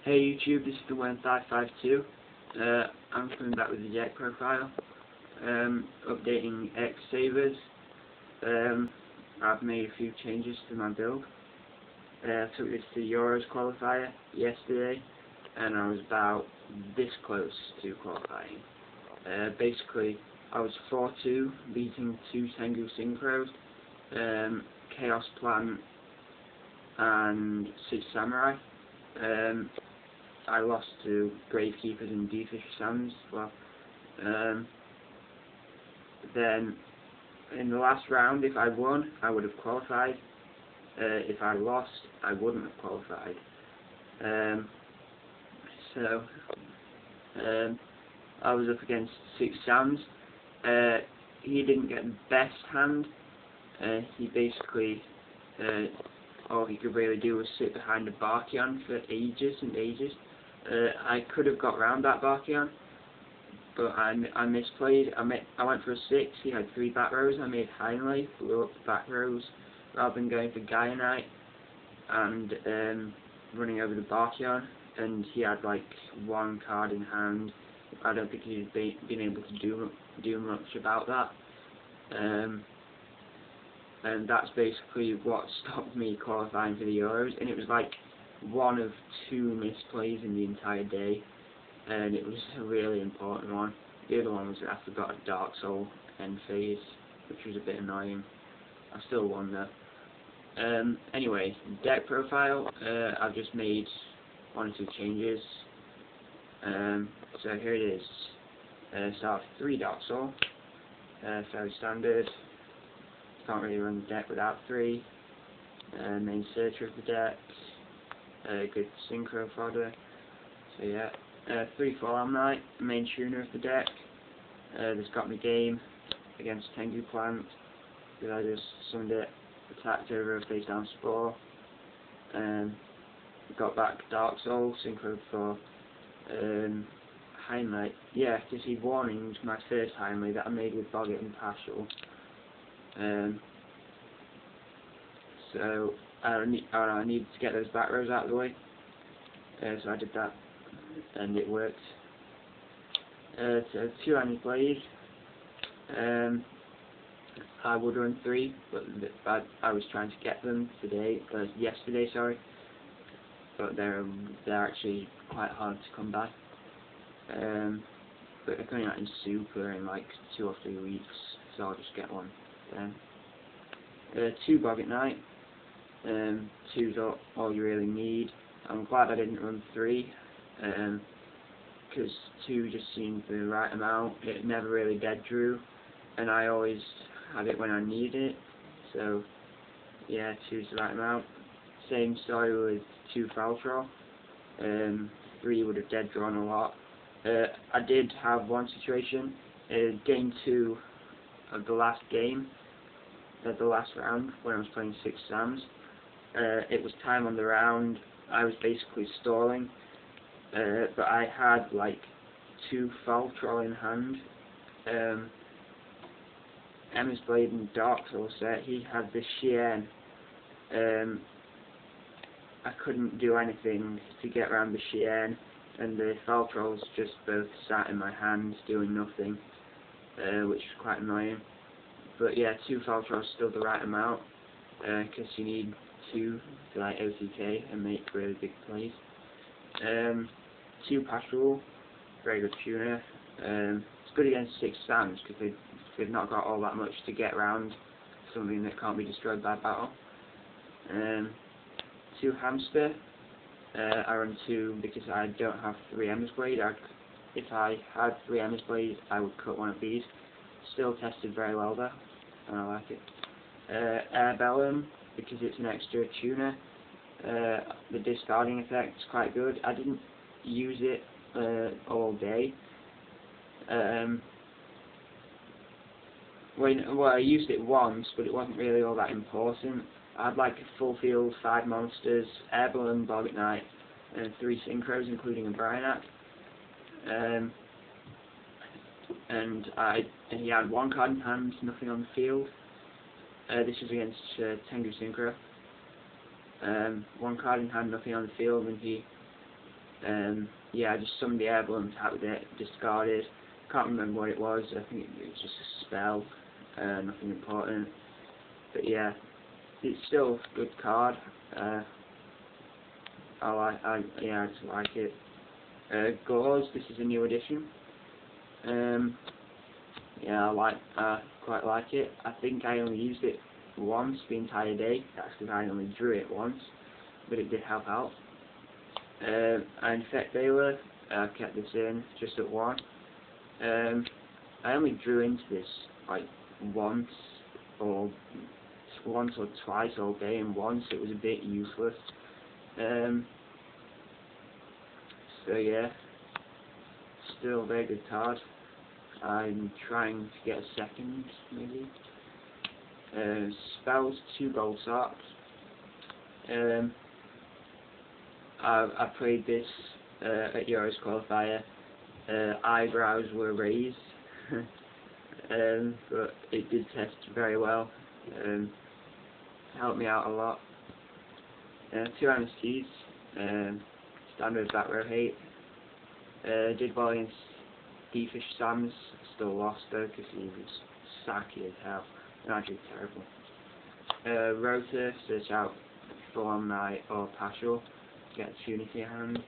Hey YouTube, this is the 552. I'm coming back with the deck profile, updating X-Sabers. I've made a few changes to my build. I took this to the Euros Qualifier yesterday, and I was about this close to qualifying. Basically, I was 4-2, beating 2 Tengu Synchros, Chaos Plant, and 6 Samurai. I lost to Gravekeepers and D-Fish Sands as well. Then in the last round, if I won, I would have qualified. If I lost, I wouldn't have qualified. I was up against 6 Sands. He didn't get the best hand. He basically, all he could really do was sit behind a Barkion for ages and ages. I could have got round that Barkion, but I misplayed. I went for a 6, he had 3 back rows. I made Heinlein, blew up the back rows rather than going for Gaianite and running over the Barkion, and he had like 1 card in hand. I don't think he'd been able to do much about that. And that's basically what stopped me qualifying for the Euros, and it was like 1 of 2 misplays in the entire day, and it was a really important one. The other one was I forgot a Dark Soul end phase, which was a bit annoying. I still won though. Anyway, deck profile, I've just made 1 or 2 changes. So here it is. Start with 3 Dark Soul, fairly standard. Can't really run the deck without 3. Main searcher of the deck. Good synchro fodder. So yeah. 3 Fallout Knight, main tuner of the deck. This got me game against Tengu Plant. I just summoned it, attacked over a face down Spore. Got back Dark Soul, synchro for Heinlein. Yeah, to see Warnings, my first Heinlein that I made with Boggett and Paschal. So I needed to get those back rows out of the way, so I did that, and it worked. So 2 only played. I would run 3, but I was trying to get them yesterday, sorry. But they're actually quite hard to come by. But they're coming out in Super in like 2 or 3 weeks, so I'll just get one then. 2 Boggett Knight. 2's all you really need. I'm glad I didn't run 3, because 2 just seemed the right amount. It never really dead drew, and I always had it when I needed it. So yeah, 2's the right amount. Same story with 2 Faltrol. 3 would have dead drawn a lot. I did have one situation. Game 2 of the last game, the last round, when I was playing 6 Sams. It was time on the round. I was basically stalling, but I had like 2 Faltrol in hand. Emma's Blade and Dark Soul set. He had the Shien. I couldn't do anything to get around the Shien, and the Faltrols just both sat in my hand doing nothing, which was quite annoying. But yeah, 2 Faltrols is still the right amount, because you need 2 to like OTK and make really big plays. 2 Pastoral, very good tuner. It's good against 6 Sands because they've not got all that much to get around something that can't be destroyed by battle. 2 Hamster. I run 2 because I don't have 3 Emma's Blade. If I had 3 Emma's Blade, I would cut one of these. Still tested very well though, and I like it. Airbellum, because it's an extra tuner. The discarding effect is quite good. I didn't use it all day. Well, I used it once, but it wasn't really all that important. I had like a full field, 5 monsters, Airbellum, Boggett Knight, and 3 Synchros, including a Bryonac. And he had 1 card in hand, nothing on the field. This was against Tengu Synchro. 1 card in hand, nothing on the field, and he Yeah, I just summoned the airborne, attacked with it, discarded. Can't remember what it was. I think it was just a spell, nothing important. But yeah, it's still a good card. Yeah, I just like it. Gauze, this is a new edition. Yeah, I quite like it. I think I only used it once the entire day. That's because I only drew it once, but it did help out. Infect Baylor, I kept this in just at 1. I only drew into this like once or twice all day, and once it was a bit useless. So yeah, still a very good card. I'm trying to get a second, maybe. Spells, 2 gold socks. I played this at Euros Qualifier. Eyebrows were raised, but it did test very well. Helped me out a lot. 2 MSTs, standard back row hate. Did well against D-Fish Sams, still lost though because he was sacky as hell, and actually terrible. Rotor, search out Full-On Knight or Partial, get a tunic in your hand.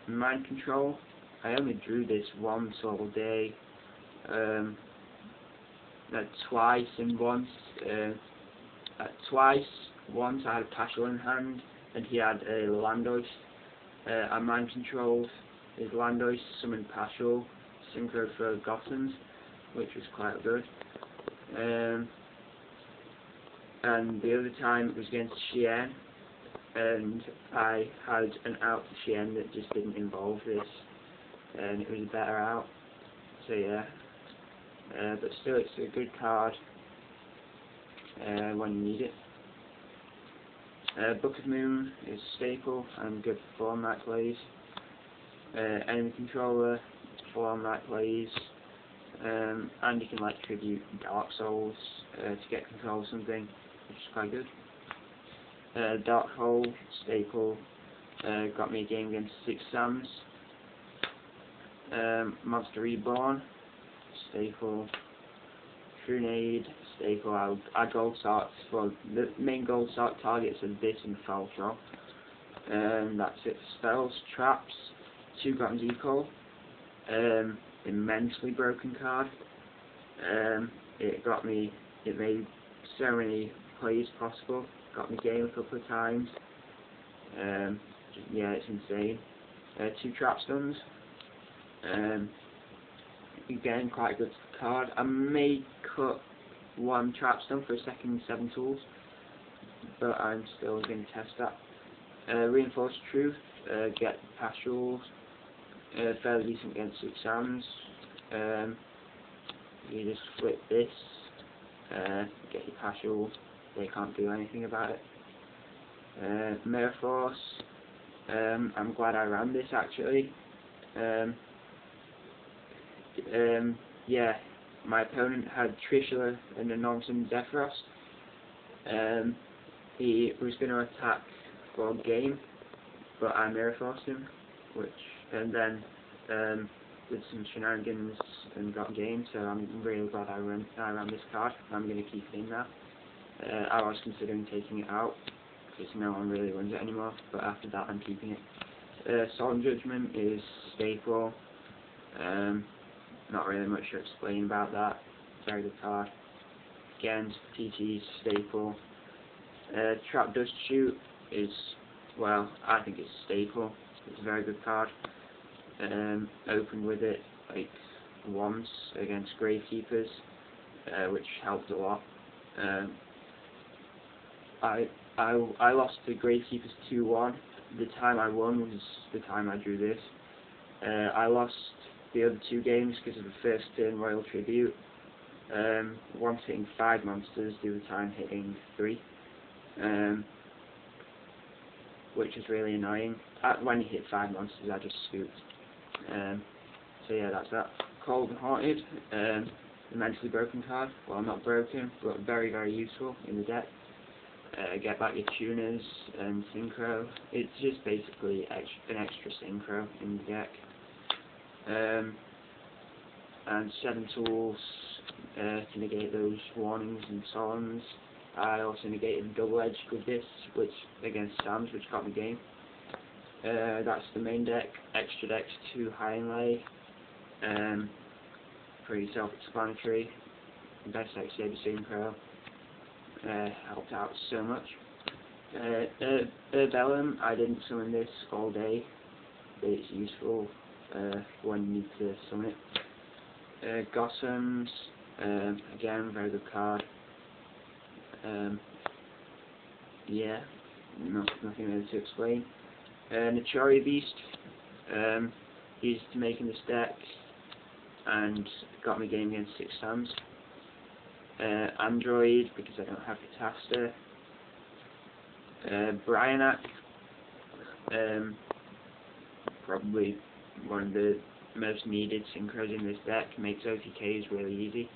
Mind Control, I only drew this once all day, twice and once. Once I had a Partial in hand and he had a Landoist. I Mind Controlled his Landoist, summoned Partial, synchro for Gothams, which was quite good. And the other time it was against Shien, and I had an out to Shien that just didn't involve this, and it was a better out. So yeah, but still it's a good card when you need it. Book of Moon is staple and good for Full-On Knight plays. Enemy Controller, Full-On Knight plays, and you can like tribute Dark Souls to get control of something, which is quite good. Dark Hole, staple, got me a game against 6 Sams. Monster Reborn, staple. Trunade, staple. I gold socks. Well, the main gold sock targets are this and Foul Shot. That's it for spells. Traps, 2 Gotten Decoy. Immensely broken card. It made so many plays possible. Got me game a couple of times. Yeah, it's insane. 2 Trap Stuns. Again, quite a good card. I may cut 1 Trap Stun for a second 7 tools, but I'm still going to test that. Reinforced Truth, get Partials, fairly decent against 6 Sams. You just flip this, get your Partials, they can't do anything about it. Mirror Force, I'm glad I ran this actually. Yeah, my opponent had Trishula and a nonsense Zephyros. He was going to attack for game, but I mirror forced him, and then did some shenanigans and got game. So I'm really glad I ran this card. I'm going to keep it in now. I was considering taking it out because no one really runs it anymore, but after that I'm keeping it. Solemn Judgment is staple. Not really much to explain about that. Very good card. Again, TT's staple. Trap Dust Shoot is, well, I think it's staple. It's a very good card. Opened with it like once against Gravekeepers, which helped a lot. I lost to Gravekeepers 2-1. The time I won was the time I drew this. I lost the other 2 games because of the first turn Royal Tribute. Once hitting 5 monsters, the other time hitting 3. Which is really annoying. When you hit 5 monsters, I just scooped. So yeah, that's that. Cold and Haunted, immensely broken card. Well, not broken, but very, very useful in the deck. get back your tuners and synchro. It's just basically an extra synchro in the deck. And 7 tools to negate those warnings and songs. I also negated double edge with this, which against Sam's, which got me game. That's the main deck. Extra decks 2 high inlay. Pretty self-explanatory. Best X-Saber synchro. Helped out so much. Bellum, I didn't summon this all day, but it's useful when you need to summon it. Gossams, again, very good card. Yeah, nothing really to explain. Notori Beast, used to make in this deck, and got me game against 6 Sams. Android, because I don't have Catastor. Bryanak, probably one of the most needed synchros in this deck, makes OTKs really easy.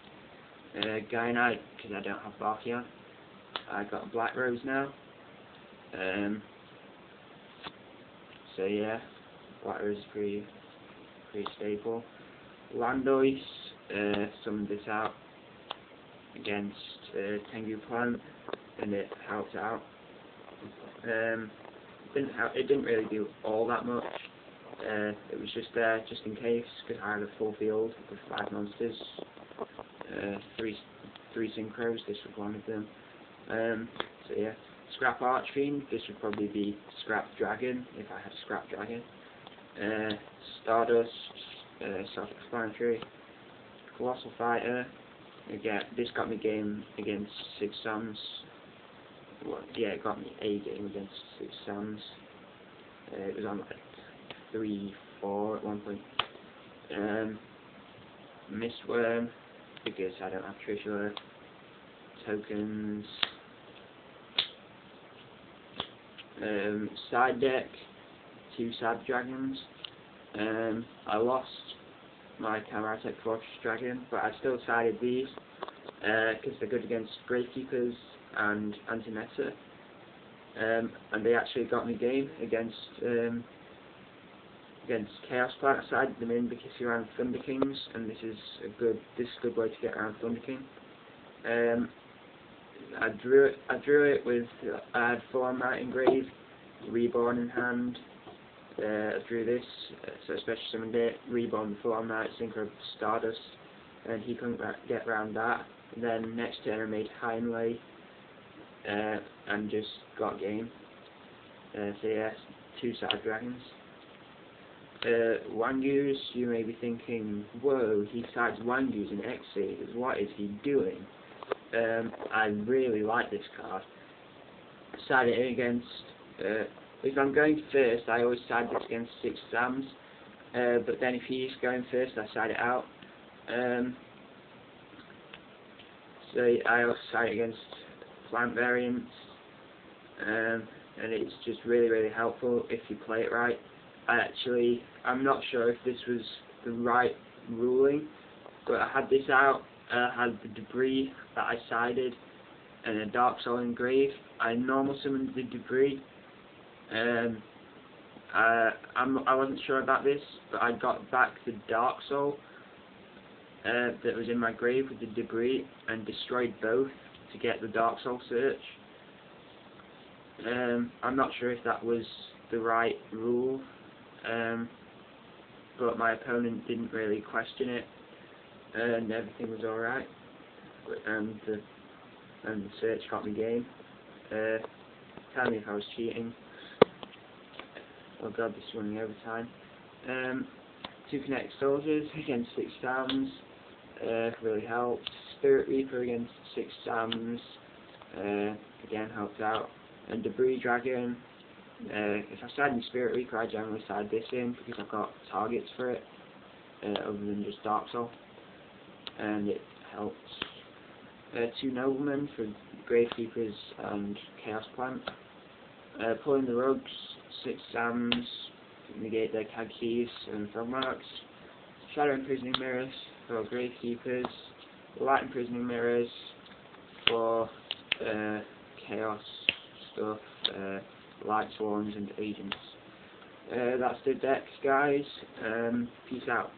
Guy because I don't have Barkion. I got a Black Rose now. So yeah, Black Rose is pretty stable. Landois, summoned this out against Tengu Plant, and it helped out. It didn't really do all that much. It was just there just in case, because I had a full field with 5 monsters, 3 synchros. This was one of them. So yeah, Scrap Archfiend. This would probably be Scrap Dragon if I had Scrap Dragon. Stardust, self-explanatory. Colossal Fighter. Again, this got me game against 6 Sams. Well, yeah, it got me a game against 6 Sams. It was on like 3-4 at one point. Mistworm, because I don't have Trishula. Tokens. Side deck, 2 Sad Dragons. I lost my Camartech Fortress Dragon, but I still sided these because they're good against Gravekeepers and Anti-Meta, and they actually got me game against Chaos Plant. I sided them in because you're around Thunder Kings, and this is a good way to get around Thunder King. I drew it with I had Form Knight engraved, Reborn in hand. I drew this, so I special summoned it, Reborn the Form Knight, Synchro Stardust, and he couldn't get around that. And then next turn I made Heinley, and just got game. So yeah, 2 Sad Dragons. Wangus, you may be thinking, whoa, he sides Wangus in X-Sabers, what is he doing? I really like this card. Side it against, if I'm going first, I always side this against 6 Sams, but then if he's going first, I side it out. So I also side it against plant variants, and it's just really helpful if you play it right. I'm not sure if this was the right ruling, but I had this out. I had the debris that I sided and a Dark Soul engraved. I normal summoned the debris. I wasn't sure about this, but I got back the Dark Soul that was in my grave with the debris and destroyed both to get the Dark Soul search. I'm not sure if that was the right rule, but my opponent didn't really question it, and everything was alright, and the search got me game. Tell me if I was cheating. Oh god, this is running overtime. 2 Kinetic Soldiers against 6 Sams, really helped. Spirit Reaper against 6 Sams, again helped out. And Debris Dragon, if I side in Spirit Reaper, I generally side this in because I've got targets for it, other than just Dark Soul, and it helps. 2 Noblemen for Gravekeepers and Chaos Plant. Pulling the Rugs, 6 Sams, negate their tag keys and Frogmarks. Shadow Imprisoning Mirrors for Gravekeepers. Light Imprisoning Mirrors for Chaos stuff, light swarms and agents. That's the decks, guys. Peace out.